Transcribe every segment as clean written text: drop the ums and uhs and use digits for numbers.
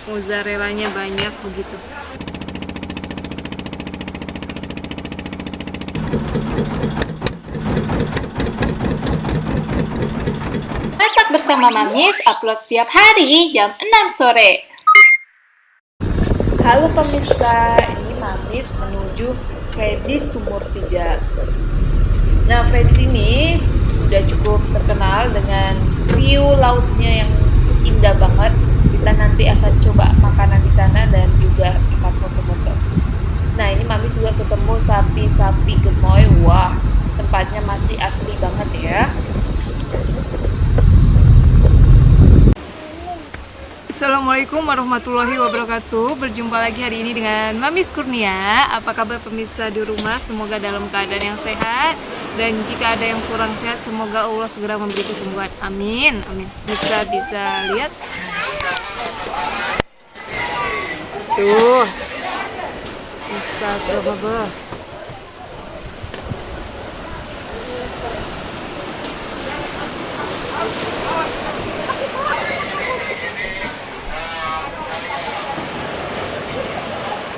mozzarellanya banyak begitu. Masak bersama Mamis upload setiap hari jam 6 sore. Halo pemirsa, ini Mamis menuju Freddy's Sumur 3. Nah, Freddy's ini sudah cukup terkenal dengan view lautnya yang indah banget. Kita nanti akan coba makanan di sana dan juga akan foto-foto. Nah, ini Mamis juga ketemu sapi-sapi gemoy. Wah, tempatnya masih asli banget ya. Assalamualaikum warahmatullahi wabarakatuh. Berjumpa lagi hari ini dengan Mamis Kurnia. Apa kabar pemirsa di rumah? Semoga dalam keadaan yang sehat. Dan jika ada yang kurang sehat, semoga Allah segera memberi kesembuhan. Amin, amin. Bisa lihat. Tuh. Instagramable.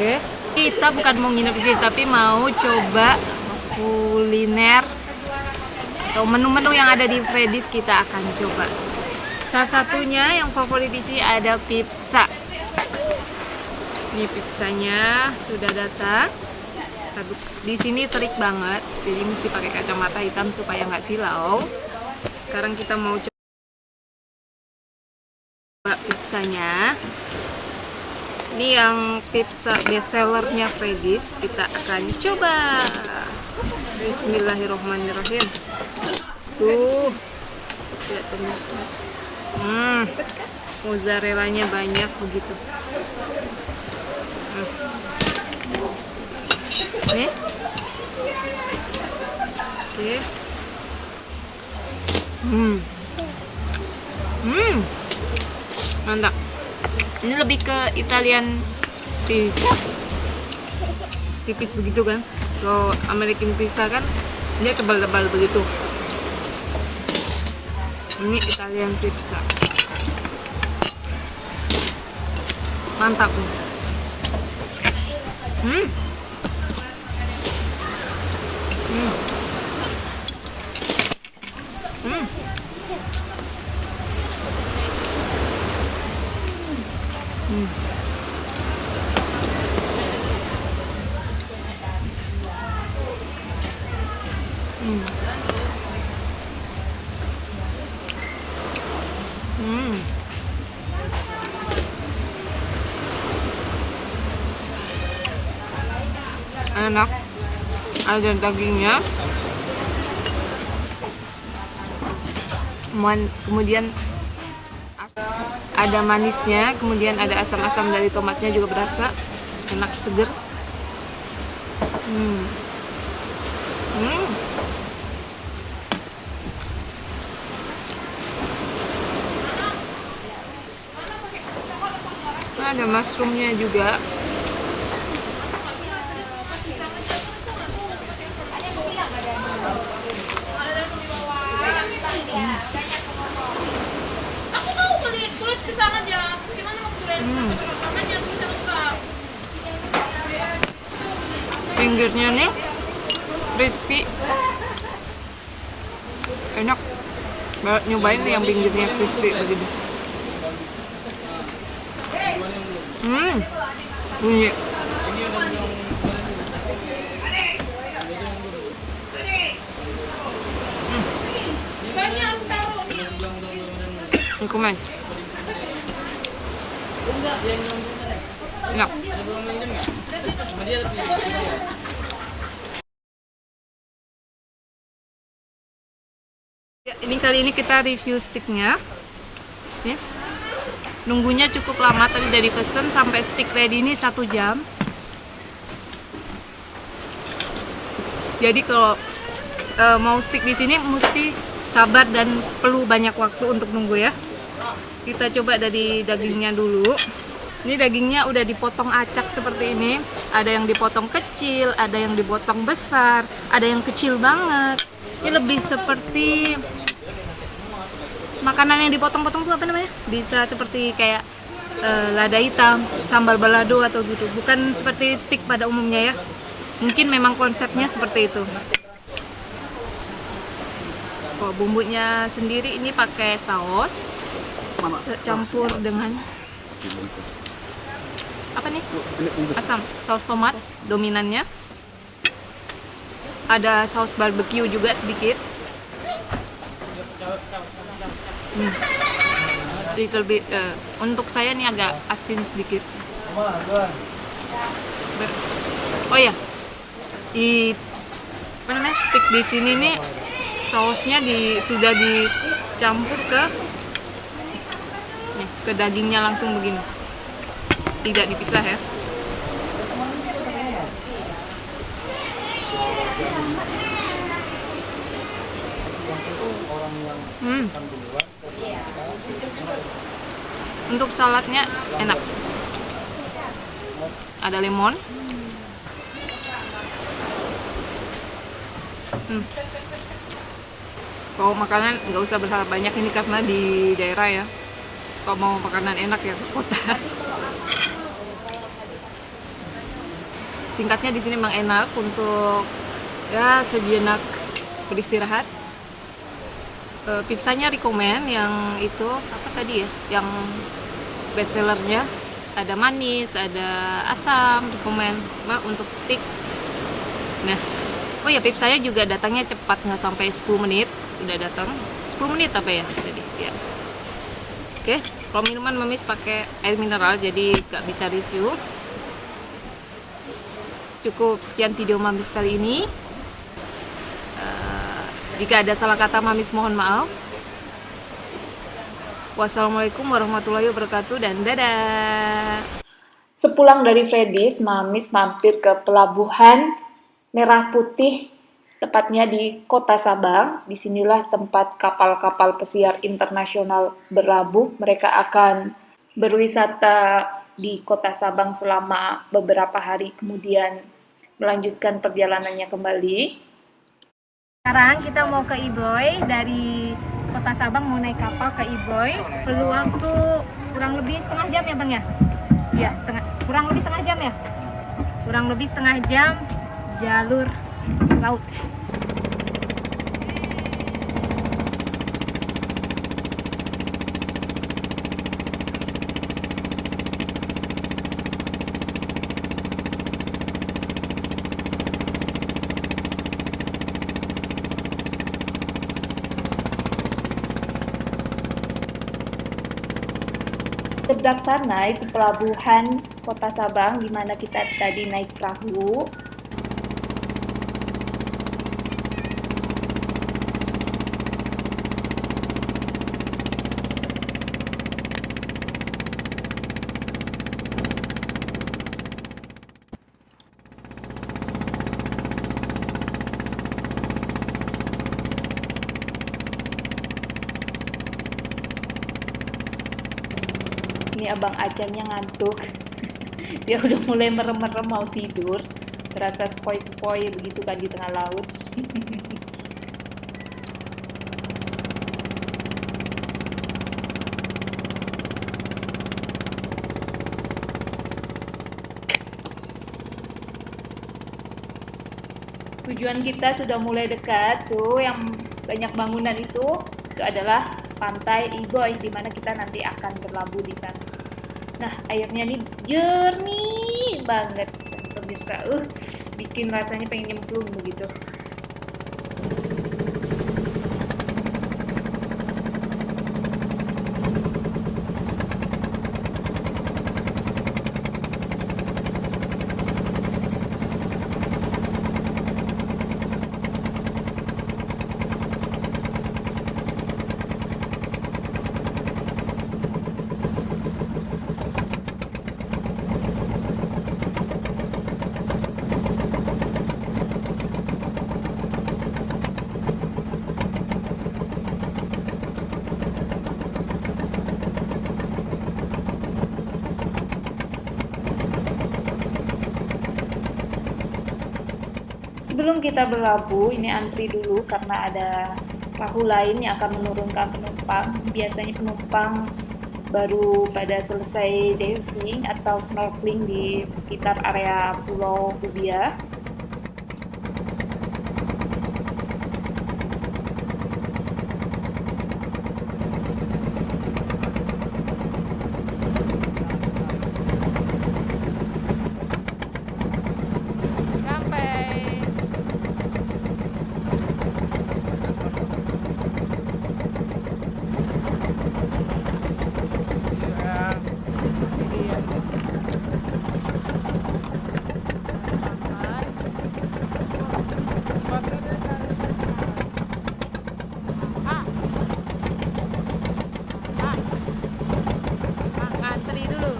Oke, kita bukan mau nginep di sini, tapi mau coba kuliner atau menu-menu yang ada di Freddy's. Kita akan coba. Salah satunya yang favorit di sini ada pizza. Ini pizzanya sudah datang. Di sini terik banget, jadi mesti pakai kacamata hitam supaya nggak silau. Sekarang kita mau coba pizzanya. Ini yang pizza best sellernya Freddy's, kita akan coba. Bismillahirrohmanirrohim. Tuh, lihat pemirsa. Mozzarellanya banyak begitu. Nih. Oke. Mantap. Ini lebih ke Italian pizza, tipis begitu kan. Kalau American pizza kan dia tebal-tebal begitu. Ini Italian pizza, mantap. Enak, ada dagingnya, kemudian ada manisnya, kemudian ada asam-asam dari tomatnya juga berasa, enak, seger. Ada mushroomnya juga. Pinggirnya nih crispy, enak. Nyobain nih yang pinggirnya crispy begitu. Bunyi. Komen. Enak. Ya, kali ini kita review sticknya. Ya. Nunggunya cukup lama, tadi dari pesen sampai stick ready ini 1 jam. Jadi kalau mau stick di sini mesti sabar dan perlu banyak waktu untuk nunggu ya. Kita coba dari dagingnya dulu. Ini dagingnya udah dipotong acak seperti ini. Ada yang dipotong kecil, ada yang dipotong besar, ada yang kecil banget. Ini lebih seperti makanan yang dipotong-potong tuh apa namanya? Bisa seperti kayak lada hitam, sambal balado atau gitu. Bukan seperti steak pada umumnya ya. Mungkin memang konsepnya seperti itu. Oh, bumbunya sendiri ini pakai saus campur dengan apa nih? Asam, saus tomat dominannya. Ada saus barbecue juga sedikit. Little bit, untuk saya nih agak asin sedikit. Oh ya, di apa namanya, steak di sini nih sausnya sudah dicampur ke dagingnya langsung begini, tidak dipisah ya. Untuk saladnya enak, ada lemon. Kalau makanan nggak usah berharap banyak ini karena di daerah ya. Kalau mau makanan enak ya ke kota. Singkatnya di sini memang enak untuk ya sejenak beristirahat. Pipsanya rekomen yang itu apa tadi ya, yang best sellernya, ada manis, ada asam, rekomen untuk stick. Nah, oh ya, pipsanya juga datangnya cepat, nggak sampai 10 menit udah datang. 10 menit apa ya tadi ya. Oke, kalau minuman Mamis pakai air mineral jadi nggak bisa review. Cukup sekian video Mamis kali ini. Jika ada salah kata Mamis mohon maaf. Wassalamualaikum warahmatullahi wabarakatuh dan dadah. Sepulang dari Freddy's, Mamis mampir ke pelabuhan Merah Putih, tepatnya di Kota Sabang. Disinilah tempat kapal-kapal pesiar internasional berlabuh. Mereka akan berwisata di Kota Sabang selama beberapa hari, kemudian melanjutkan perjalanannya kembali. Sekarang kita mau ke Iboy, dari Kota Sabang mau naik kapal ke Iboy. Perlu waktu kurang lebih setengah jam ya Bang ya? Iya, kurang lebih setengah jam ya? Kurang lebih setengah jam jalur laut. Sebelah sana itu pelabuhan Kota Sabang, di mana kita tadi naik perahu. Ini Abang Acannya ngantuk. Dia udah mulai merem-merem mau tidur. Terasa sepoi-sepoi begitu kan di tengah laut. Tujuan kita sudah mulai dekat. Tuh yang banyak bangunan itu adalah Pantai Iboy, di mana kita nanti akan berlabuh di sana. Nah, airnya nih jernih banget, pemirsa. Bikin rasanya pengen nyemplung begitu. Sebelum kita berlabuh, ini antri dulu karena ada perahu lain yang akan menurunkan penumpang. Biasanya penumpang baru pada selesai diving atau snorkeling di sekitar area Pulau Hubia. Sampai. Antri dulu.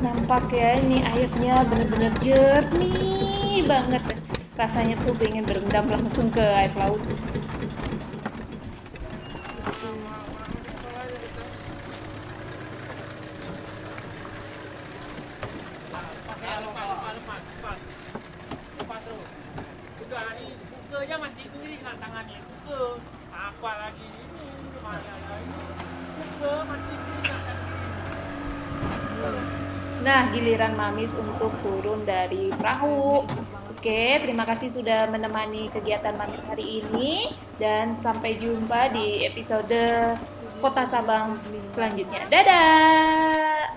Nampak ya, ini airnya bener-bener jernih banget. Rasanya tuh pengen berendam langsung ke air laut. Lepas terus. Buka ni, buka je mati sendiri kena tangan ni. Buka. Apa lagi ini? Lumayan lagi. Buka mati sendiri kena tangan. Nah, giliran Mamis untuk turun dari perahu. Oke, terima kasih sudah menemani kegiatan Mamis hari ini dan sampai jumpa di episode Kota Sabang selanjutnya. Dadah!